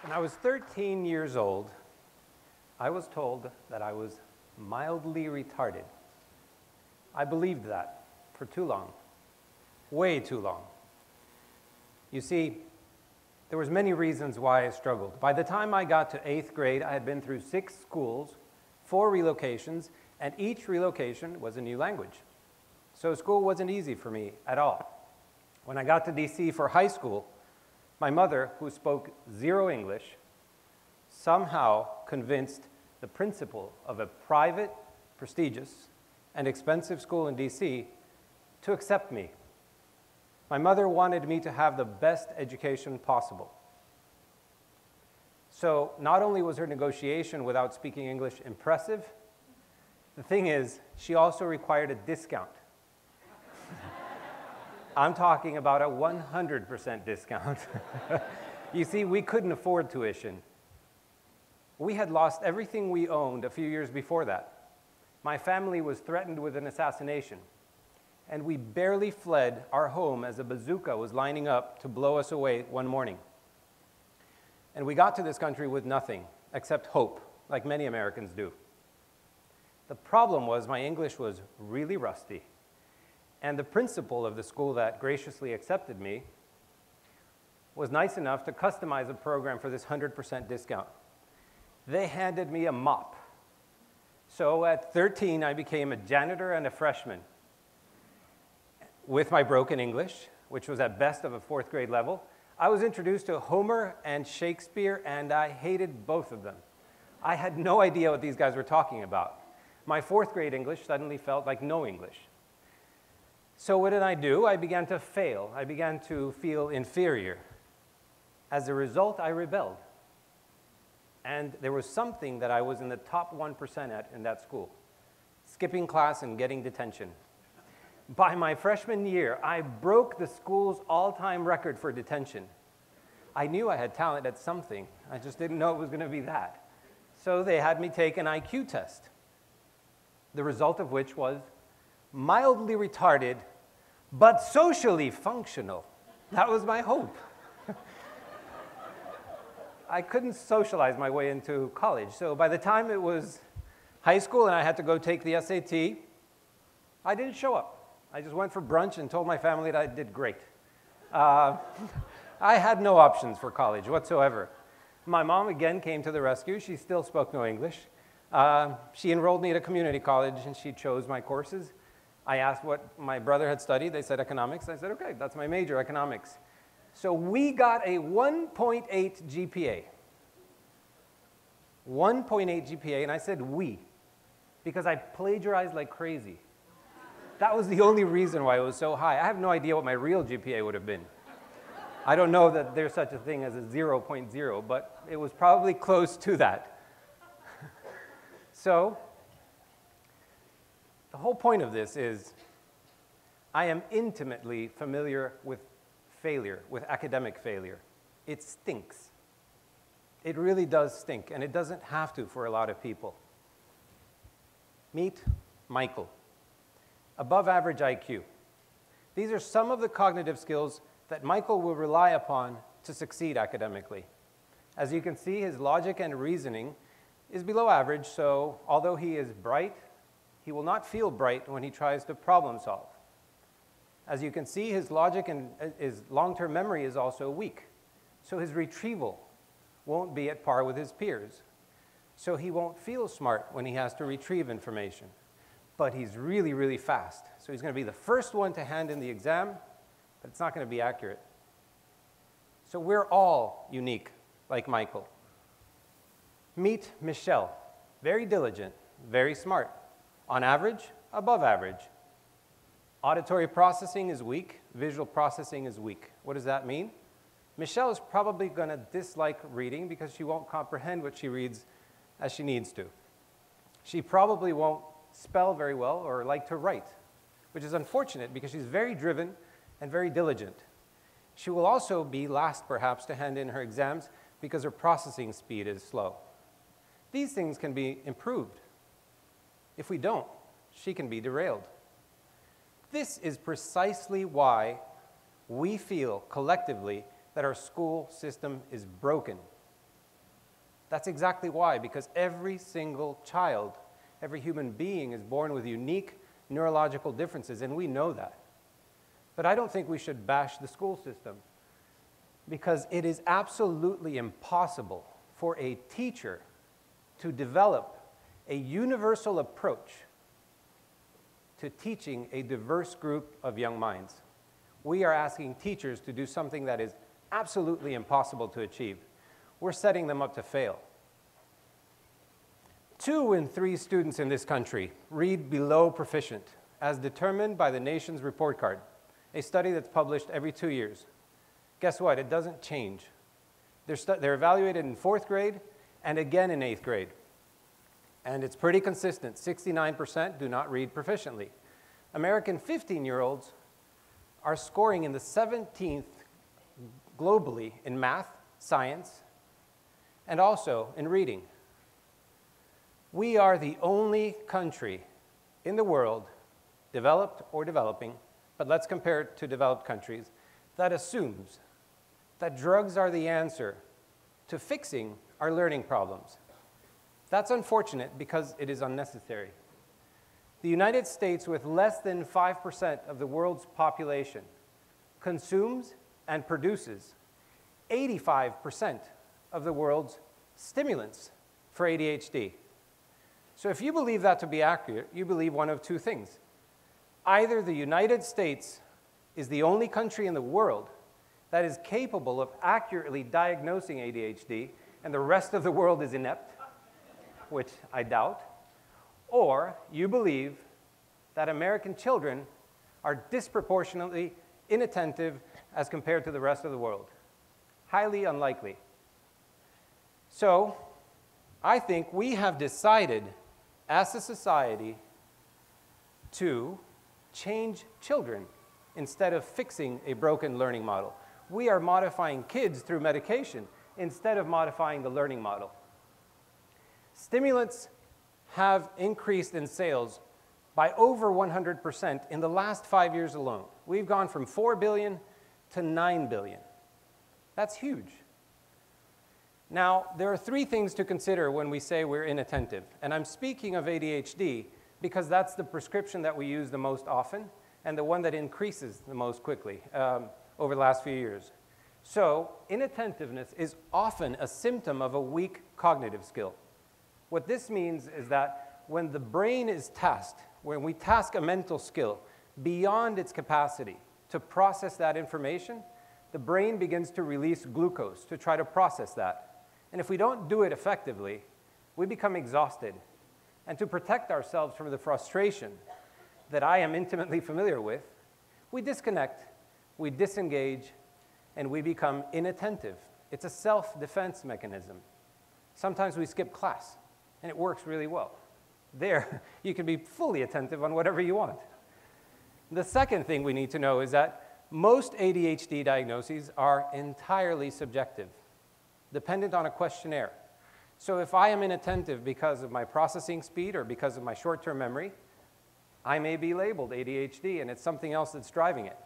When I was 13 years old, I was told that I was mildly retarded. I believed that for too long, way too long. You see, there was many reasons why I struggled. By the time I got to 8th grade, I had been through 6 schools, 4 relocations, and each relocation was a new language. So school wasn't easy for me at all. When I got to DC for high school, my mother, who spoke 0 English, somehow convinced the principal of a private, prestigious, and expensive school in DC to accept me. My mother wanted me to have the best education possible. So not only was her negotiation without speaking English impressive, the thing is, she also required a discount. I'm talking about a 100% discount. You see, we couldn't afford tuition. We had lost everything we owned a few years before that. My family was threatened with an assassination, and we barely fled our home as a bazooka was lining up to blow us away one morning. And we got to this country with nothing except hope, like many Americans do. The problem was my English was really rusty. And the principal of the school that graciously accepted me was nice enough to customize a program for this 100% discount. They handed me a mop. So at 13, I became a janitor and a freshman. With my broken English, which was at best of a 4th grade level, I was introduced to Homer and Shakespeare, and I hated both of them. I had no idea what these guys were talking about. My 4th grade English suddenly felt like no English. So what did I do? I began to fail. I began to feel inferior. As a result, I rebelled. And there was something that I was in the top 1% at in that school: skipping class and getting detention. By my freshman year, I broke the school's all-time record for detention. I knew I had talent at something. I just didn't know it was going to be that. So they had me take an IQ test, the result of which was mildly retarded, but socially functional. That was my hope. I couldn't socialize my way into college. So by the time it was high school and I had to go take the SAT, I didn't show up. I just went for brunch and told my family that I did great. I had no options for college whatsoever. My mom again came to the rescue. She still spoke no English. She enrolled me at a community college and she chose my courses. I asked what my brother had studied. They said economics. I said, okay, that's my major, economics. So we got a 1.8 GPA. 1.8 GPA, and I said we, because I plagiarized like crazy. That was the only reason why it was so high. I have no idea what my real GPA would have been. I don't know that there's such a thing as a 0.0, but it was probably close to that. So, the whole point of this is I am intimately familiar with failure, with academic failure. It stinks. It really does stink, and it doesn't have to for a lot of people. Meet Michael. Above average IQ. These are some of the cognitive skills that Michael will rely upon to succeed academically. As you can see, his logic and reasoning is below average, so although he is bright, he will not feel bright when he tries to problem solve. As you can see, his logic and his long-term memory is also weak, so his retrieval won't be at par with his peers. So he won't feel smart when he has to retrieve information. But he's really, really fast. So he's going to be the first one to hand in the exam, but it's not going to be accurate. So we're all unique, like Michael. Meet Michelle. Very diligent, very smart. On average, above average. Auditory processing is weak. Visual processing is weak. What does that mean? Michelle is probably going to dislike reading because she won't comprehend what she reads as she needs to. She probably won't spell very well or like to write, which is unfortunate because she's very driven and very diligent. She will also be last, perhaps, to hand in her exams because her processing speed is slow. These things can be improved. If we don't, she can be derailed. This is precisely why we feel collectively that our school system is broken. That's exactly why, because every single child, every human being is born with unique neurological differences, and we know that. But I don't think we should bash the school system, because it is absolutely impossible for a teacher to develop a universal approach to teaching a diverse group of young minds. We are asking teachers to do something that is absolutely impossible to achieve. We're setting them up to fail. 2 in 3 students in this country read below proficient, as determined by the nation's report card, a study that's published every 2 years. Guess what? It doesn't change. They're evaluated in 4th grade and again in 8th grade. And it's pretty consistent. 69% do not read proficiently. American 15-year-olds are scoring in the 17th globally in math, science, and also in reading. We are the only country in the world, developed or developing, but let's compare it to developed countries, that assumes that drugs are the answer to fixing our learning problems. That's unfortunate because it is unnecessary. The United States, with less than 5% of the world's population, consumes and produces 85% of the world's stimulants for ADHD. So if you believe that to be accurate, you believe one of 2 things. Either the United States is the only country in the world that is capable of accurately diagnosing ADHD, and the rest of the world is inept, which I doubt, or you believe that American children are disproportionately inattentive as compared to the rest of the world. Highly unlikely. So, I think we have decided as a society to change children instead of fixing a broken learning model. We are modifying kids through medication instead of modifying the learning model. Stimulants have increased in sales by over 100% in the last 5 years alone. We've gone from 4 billion to 9 billion. That's huge. Now, there are 3 things to consider when we say we're inattentive. And I'm speaking of ADHD because that's the prescription that we use the most often and the one that increases the most quickly over the last few years. So, inattentiveness is often a symptom of a weak cognitive skill. What this means is that when the brain is tasked, when we task a mental skill beyond its capacity to process that information, the brain begins to release glucose to try to process that. And if we don't do it effectively, we become exhausted. And to protect ourselves from the frustration that I am intimately familiar with, we disconnect, we disengage, and we become inattentive. It's a self-defense mechanism. Sometimes we skip class, and it works really well. There, you can be fully attentive on whatever you want. The second thing we need to know is that most ADHD diagnoses are entirely subjective, dependent on a questionnaire. So if I am inattentive because of my processing speed or because of my short-term memory, I may be labeled ADHD, and it's something else that's driving it.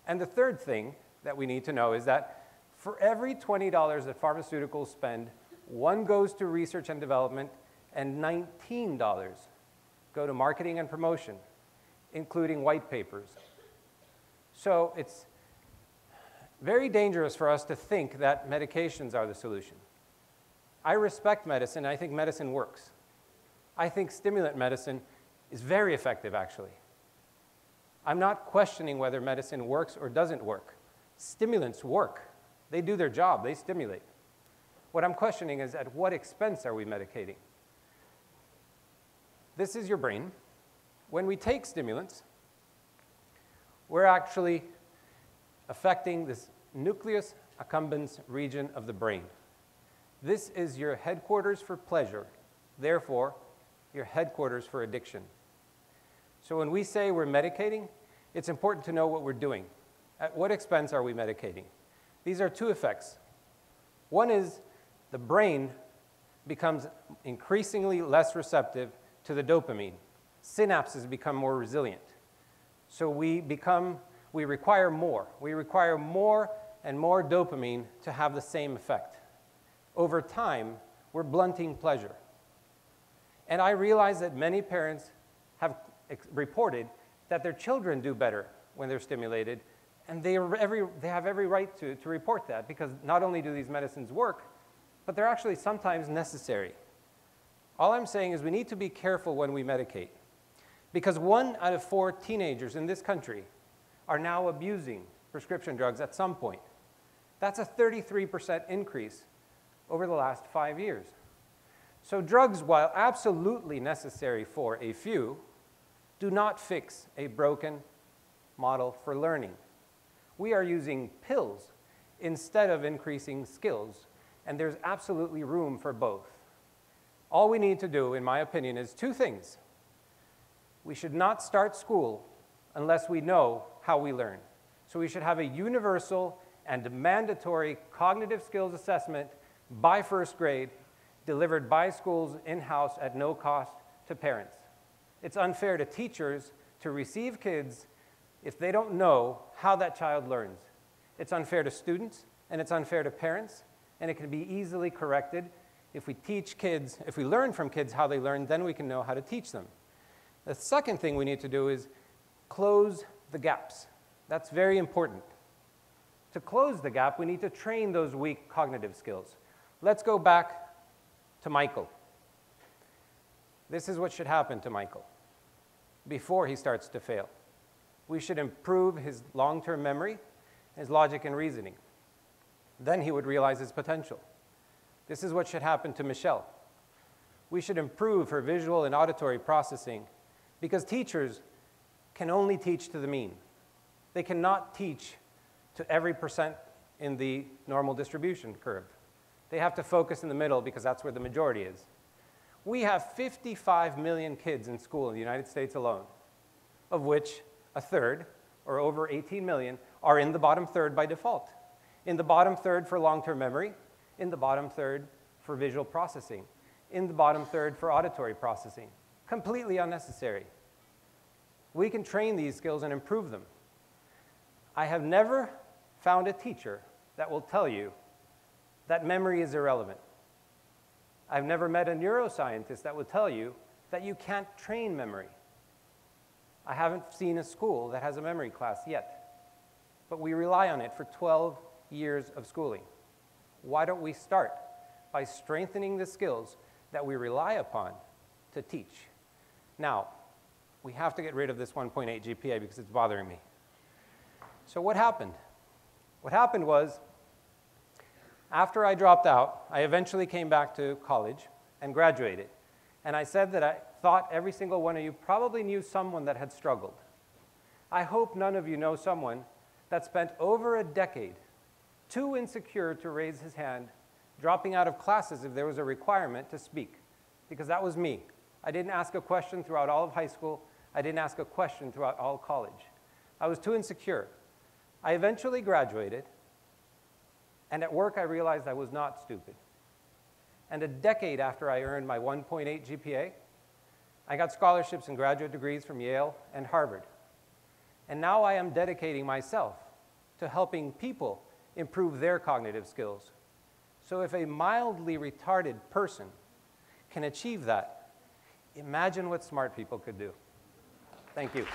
And the third thing that we need to know is that for every $20 that pharmaceuticals spend, 1 goes to research and development, and $19 go to marketing and promotion, including white papers. So it's very dangerous for us to think that medications are the solution. I respect medicine. I think medicine works. I think stimulant medicine is very effective, actually. I'm not questioning whether medicine works or doesn't work. Stimulants work. They do their job. They stimulate. What I'm questioning is, at what expense are we medicating? This is your brain. When we take stimulants, we're actually affecting this nucleus accumbens region of the brain. This is your headquarters for pleasure, therefore, your headquarters for addiction. So when we say we're medicating, it's important to know what we're doing. At what expense are we medicating? These are 2 effects. One is the brain becomes increasingly less receptive to the dopamine. Synapses become more resilient. So we require more. We require more and more dopamine to have the same effect. Over time, we're blunting pleasure. And I realize that many parents have reported that their children do better when they're stimulated, and they have every right to report that, because not only do these medicines work, but they're actually sometimes necessary. All I'm saying is we need to be careful when we medicate, because 1 out of 4 teenagers in this country are now abusing prescription drugs at some point. That's a 33% increase over the last 5 years. So drugs, while absolutely necessary for a few, do not fix a broken model for learning. We are using pills instead of increasing skills, and there's absolutely room for both. All we need to do, in my opinion, is 2 things. We should not start school unless we know how we learn. So we should have a universal and mandatory cognitive skills assessment by 1st grade, delivered by schools in-house at no cost to parents. It's unfair to teachers to receive kids if they don't know how that child learns. It's unfair to students, and it's unfair to parents, and it can be easily corrected. If we teach kids, if we learn from kids how they learn, then we can know how to teach them. The second thing we need to do is close the gaps. That's very important. To close the gap, we need to train those weak cognitive skills. Let's go back to Michael. This is what should happen to Michael before he starts to fail. We should improve his long-term memory, his logic and reasoning. Then he would realize his potential. This is what should happen to Michelle. We should improve her visual and auditory processing, because teachers can only teach to the mean. They cannot teach to every percent in the normal distribution curve. They have to focus in the middle, because that's where the majority is. We have 55 million kids in school in the United States alone, of which a third, or over 18 million, are in the bottom third by default. In the bottom third for long-term memory, in the bottom third for visual processing, in the bottom third for auditory processing. Completely unnecessary. We can train these skills and improve them. I have never found a teacher that will tell you that memory is irrelevant. I've never met a neuroscientist that will tell you that you can't train memory. I haven't seen a school that has a memory class yet, but we rely on it for 12 years of schooling. Why don't we start by strengthening the skills that we rely upon to teach? Now, we have to get rid of this 1.8 GPA because it's bothering me. So what happened? What happened was, after I dropped out, I eventually came back to college and graduated. And I said that I thought every single one of you probably knew someone that had struggled. I hope none of you know someone that spent over a decade too insecure to raise his hand, dropping out of classes if there was a requirement to speak, because that was me. I didn't ask a question throughout all of high school. I didn't ask a question throughout all college. I was too insecure. I eventually graduated, and at work I realized I was not stupid. And a decade after I earned my 1.8 GPA, I got scholarships and graduate degrees from Yale and Harvard. And now I am dedicating myself to helping people improve their cognitive skills. So if a mildly retarded person can achieve that, imagine what smart people could do. Thank you.